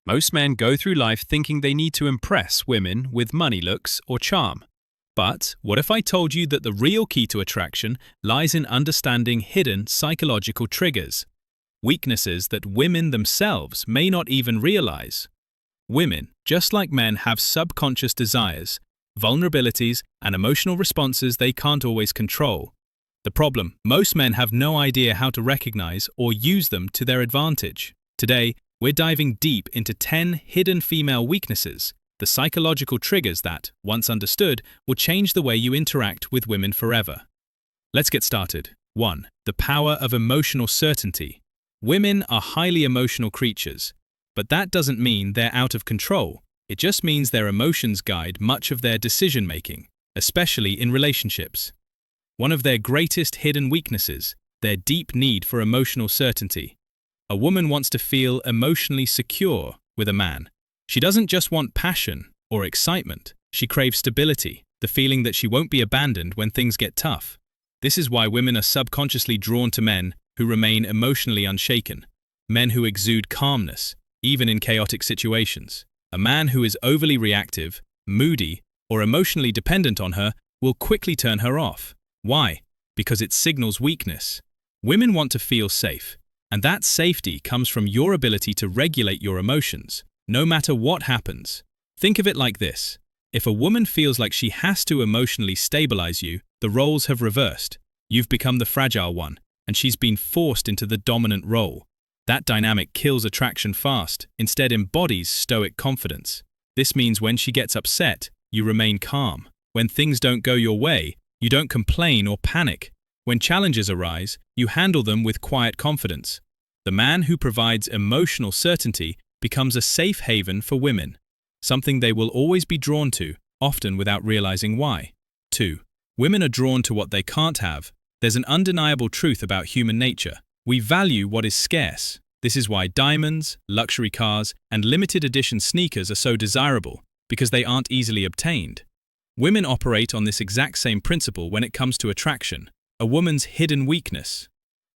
Most men go through life thinking they need to impress women with money, looks, or charm. But what if I told you that the real key to attraction lies in understanding hidden psychological triggers, weaknesses that women themselves may not even realize? Women, just like men, have subconscious desires, vulnerabilities, and emotional responses they can't always control. The problem: most men have no idea how to recognize or use them to their advantage. Today, we're diving deep into 10 hidden female weaknesses, the psychological triggers that, once understood, will change the way you interact with women forever. Let's get started. 1. The power of emotional certainty. Women are highly emotional creatures, but that doesn't mean they're out of control. It just means their emotions guide much of their decision-making, especially in relationships. One of their greatest hidden weaknesses, their deep need for emotional certainty. A woman wants to feel emotionally secure with a man. She doesn't just want passion or excitement. She craves stability, the feeling that she won't be abandoned when things get tough. This is why women are subconsciously drawn to men who remain emotionally unshaken, men who exude calmness, even in chaotic situations. A man who is overly reactive, moody, or emotionally dependent on her will quickly turn her off. Why? Because it signals weakness. Women want to feel safe, and that safety comes from your ability to regulate your emotions, no matter what happens. Think of it like this: if a woman feels like she has to emotionally stabilize you, the roles have reversed. You've become the fragile one, and she's been forced into the dominant role. That dynamic kills attraction fast, instead embodies stoic confidence. This means when she gets upset, you remain calm. When things don't go your way, you don't complain or panic. When challenges arise, you handle them with quiet confidence. The man who provides emotional certainty becomes a safe haven for women, something they will always be drawn to, often without realizing why. 2. Women are drawn to what they can't have. There's an undeniable truth about human nature. We value what is scarce. This is why diamonds, luxury cars, and limited edition sneakers are so desirable, because they aren't easily obtained. Women operate on this exact same principle when it comes to attraction, a woman's hidden weakness.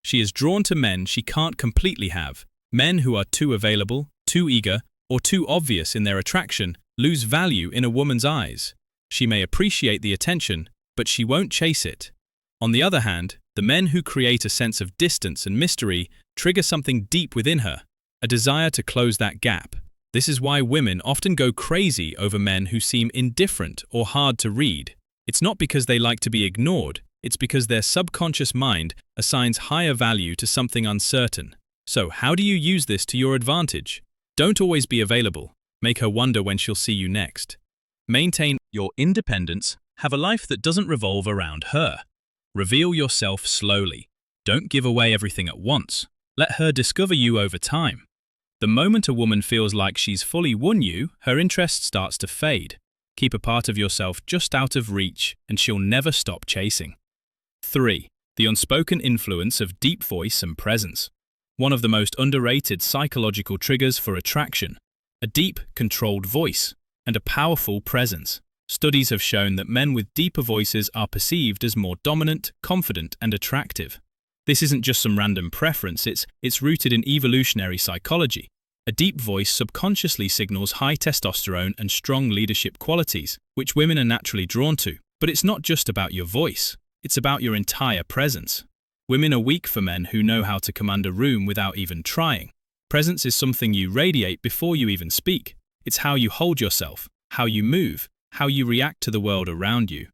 She is drawn to men she can't completely have. Men who are too available, too eager, or too obvious in their attraction lose value in a woman's eyes. She may appreciate the attention, but she won't chase it. On the other hand, the men who create a sense of distance and mystery trigger something deep within her, a desire to close that gap. This is why women often go crazy over men who seem indifferent or hard to read. It's not because they like to be ignored, it's because their subconscious mind assigns higher value to something uncertain. So, how do you use this to your advantage? Don't always be available. Make her wonder when she'll see you next. Maintain your independence. Have a life that doesn't revolve around her. Reveal yourself slowly. Don't give away everything at once. Let her discover you over time. The moment a woman feels like she's fully won you, her interest starts to fade. Keep a part of yourself just out of reach, and she'll never stop chasing. 3. The unspoken influence of deep voice and presence. One of the most underrated psychological triggers for attraction. A deep, controlled voice and a powerful presence. Studies have shown that men with deeper voices are perceived as more dominant, confident, and attractive. This isn't just some random preference, it's rooted in evolutionary psychology. A deep voice subconsciously signals high testosterone and strong leadership qualities, which women are naturally drawn to. But it's not just about your voice, it's about your entire presence. Women are weak for men who know how to command a room without even trying. Presence is something you radiate before you even speak. It's how you hold yourself, how you move, how you react to the world around you.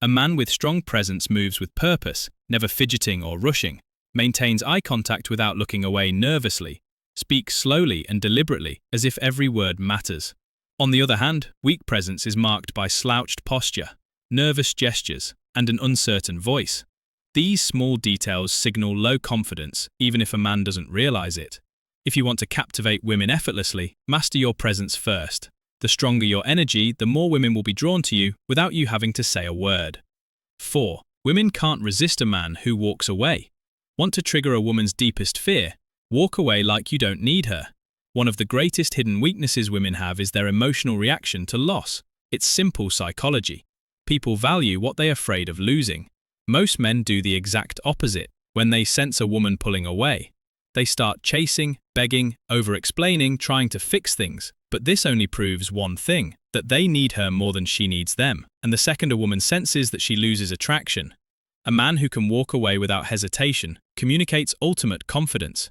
A man with strong presence moves with purpose, never fidgeting or rushing, maintains eye contact without looking away nervously, speaks slowly and deliberately as if every word matters. On the other hand, weak presence is marked by slouched posture, nervous gestures, and an uncertain voice. These small details signal low confidence, even if a man doesn't realize it. If you want to captivate women effortlessly, master your presence first. The stronger your energy, the more women will be drawn to you without you having to say a word. 4. Women can't resist a man who walks away. Want to trigger a woman's deepest fear? Walk away like you don't need her. One of the greatest hidden weaknesses women have is their emotional reaction to loss. It's simple psychology. People value what they're afraid of losing. Most men do the exact opposite when they sense a woman pulling away. They start chasing, begging, over-explaining, trying to fix things. But this only proves one thing, that they need her more than she needs them. And the second a woman senses that she loses attraction, a man who can walk away without hesitation communicates ultimate confidence.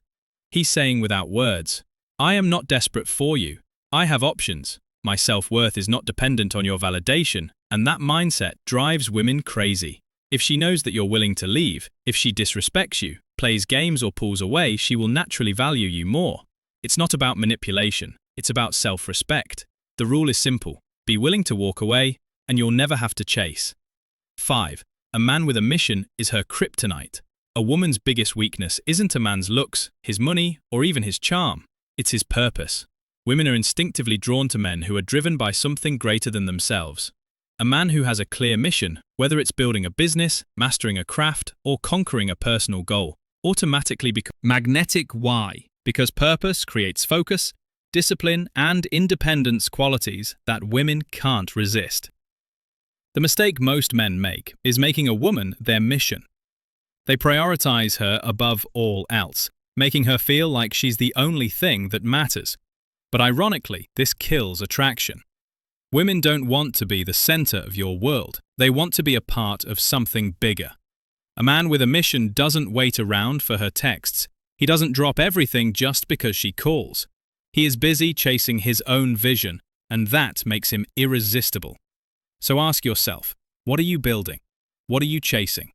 He's saying without words, I am not desperate for you. I have options. My self-worth is not dependent on your validation, and that mindset drives women crazy. If she knows that you're willing to leave, if she disrespects you, plays games or pulls away, she will naturally value you more. It's not about manipulation, it's about self-respect. The rule is simple, be willing to walk away, and you'll never have to chase. 5. A man with a mission is her kryptonite. A woman's biggest weakness isn't a man's looks, his money, or even his charm. It's his purpose. Women are instinctively drawn to men who are driven by something greater than themselves. A man who has a clear mission, whether it's building a business, mastering a craft, or conquering a personal goal, automatically becomes magnetic. Why? Because purpose creates focus, discipline, and independence, qualities that women can't resist. The mistake most men make is making a woman their mission. They prioritize her above all else, making her feel like she's the only thing that matters. But ironically, this kills attraction. Women don't want to be the center of your world. They want to be a part of something bigger. A man with a mission doesn't wait around for her texts. He doesn't drop everything just because she calls. He is busy chasing his own vision, and that makes him irresistible. So ask yourself, what are you building? What are you chasing?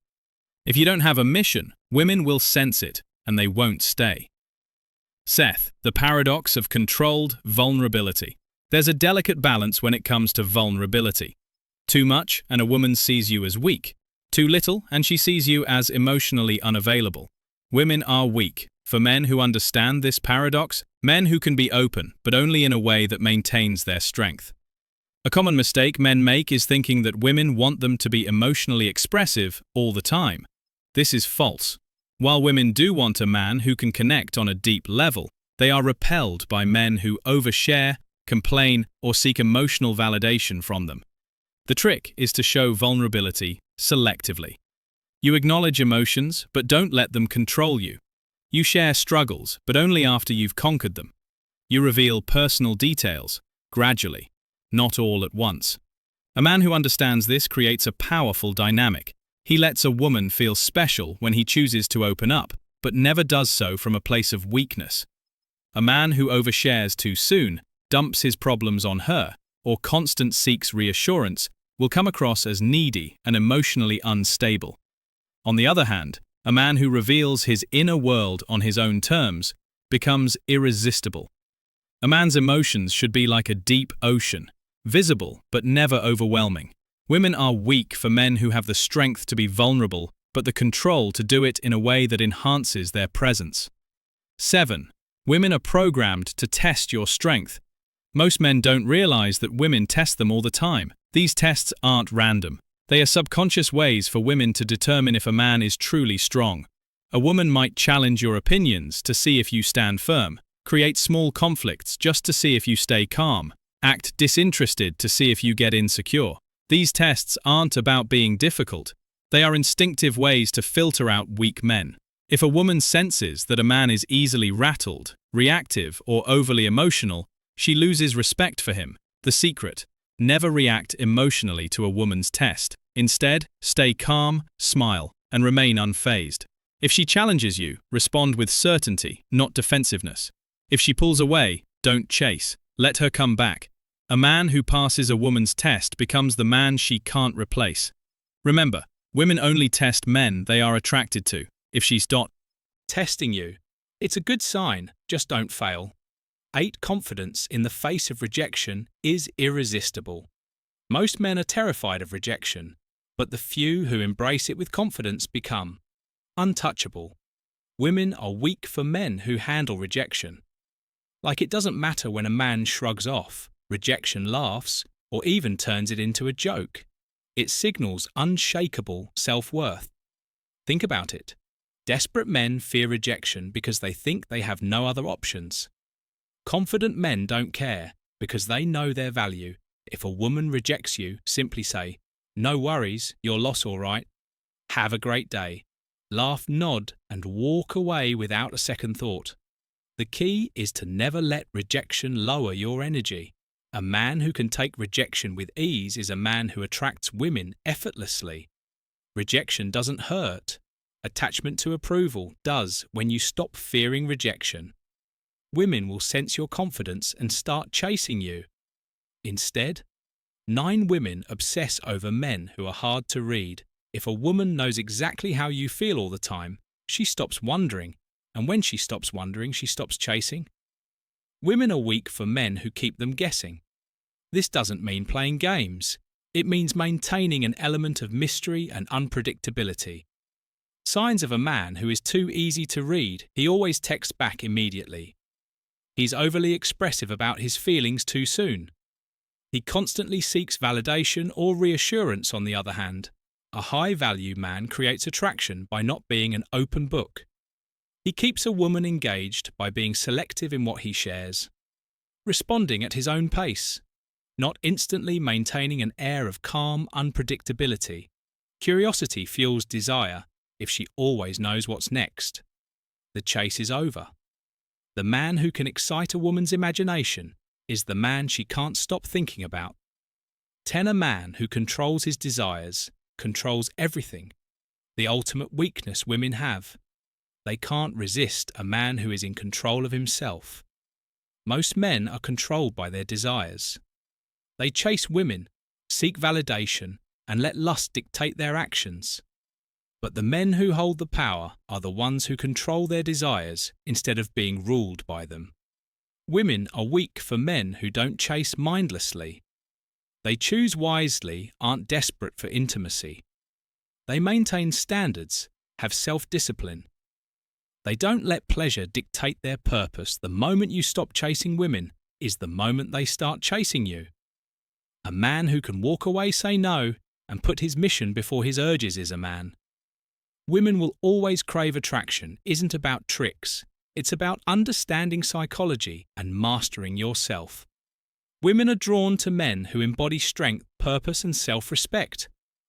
If you don't have a mission, women will sense it, and they won't stay. Seth, the paradox of controlled vulnerability. There's a delicate balance when it comes to vulnerability. Too much, and a woman sees you as weak. Too little, and she sees you as emotionally unavailable. Women are weak. For men who understand this paradox, men who can be open, but only in a way that maintains their strength. A common mistake men make is thinking that women want them to be emotionally expressive all the time. This is false. While women do want a man who can connect on a deep level, they are repelled by men who overshare, complain, or seek emotional validation from them. The trick is to show vulnerability selectively. You acknowledge emotions, but don't let them control you. You share struggles, but only after you've conquered them. You reveal personal details, gradually, not all at once. A man who understands this creates a powerful dynamic. He lets a woman feel special when he chooses to open up, but never does so from a place of weakness. A man who overshares too soon, dumps his problems on her, or constantly seeks reassurance, will come across as needy and emotionally unstable. On the other hand, a man who reveals his inner world on his own terms becomes irresistible. A man's emotions should be like a deep ocean, visible but never overwhelming. Women are weak for men who have the strength to be vulnerable, but the control to do it in a way that enhances their presence. 7. Women are programmed to test your strength. Most men don't realize that women test them all the time. These tests aren't random. They are subconscious ways for women to determine if a man is truly strong. A woman might challenge your opinions to see if you stand firm, create small conflicts just to see if you stay calm, act disinterested to see if you get insecure. These tests aren't about being difficult. They are instinctive ways to filter out weak men. If a woman senses that a man is easily rattled, reactive, or overly emotional, she loses respect for him. The secret: never react emotionally to a woman's test. Instead, stay calm, smile, and remain unfazed. If she challenges you, respond with certainty, not defensiveness. If she pulls away, don't chase. Let her come back. A man who passes a woman's test becomes the man she can't replace. Remember, women only test men they are attracted to. If she's testing you, it's a good sign, just don't fail. 8. Confidence in the face of rejection is irresistible. Most men are terrified of rejection, but the few who embrace it with confidence become untouchable. Women are weak for men who handle rejection. Like it doesn't matter when a man shrugs off, rejection laughs, or even turns it into a joke. It signals unshakable self-worth. Think about it. Desperate men fear rejection because they think they have no other options. Confident men don't care because they know their value. If a woman rejects you, simply say, "No worries, your loss all right. Have a great day." Laugh, nod, and walk away without a second thought. The key is to never let rejection lower your energy. A man who can take rejection with ease is a man who attracts women effortlessly. Rejection doesn't hurt. Attachment to approval does when you stop fearing rejection. Women will sense your confidence and start chasing you. Instead, 9 women obsess over men who are hard to read. If a woman knows exactly how you feel all the time, she stops wondering, and when she stops wondering, she stops chasing. Women are weak for men who keep them guessing. This doesn't mean playing games. It means maintaining an element of mystery and unpredictability. Signs of a man who is too easy to read: he always texts back immediately. He's overly expressive about his feelings too soon. He constantly seeks validation or reassurance. On the other hand, a high-value man creates attraction by not being an open book. He keeps a woman engaged by being selective in what he shares, responding at his own pace, not instantly, maintaining an air of calm unpredictability. Curiosity fuels desire if she always knows what's next. The chase is over. The man who can excite a woman's imagination is the man she can't stop thinking about. 10. A man who controls his desires controls everything. The ultimate weakness women have. They can't resist a man who is in control of himself. Most men are controlled by their desires. They chase women, seek validation, and let lust dictate their actions. But the men who hold the power are the ones who control their desires instead of being ruled by them. Women are weak for men who don't chase mindlessly. They choose wisely, aren't desperate for intimacy. They maintain standards, have self-discipline. They don't let pleasure dictate their purpose. The moment you stop chasing women is the moment they start chasing you. A man who can walk away, say no, and put his mission before his urges is a man. Women will always crave attraction isn't about tricks. It's about understanding psychology and mastering yourself. Women are drawn to men who embody strength, purpose, and self-respect.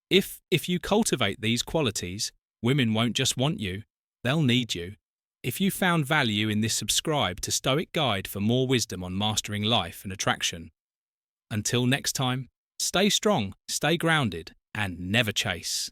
If you cultivate these qualities, women won't just want you, they'll need you. If you found value in this, subscribe to Stoic Guide for more wisdom on mastering life and attraction. Until next time, stay strong, stay grounded, and never chase.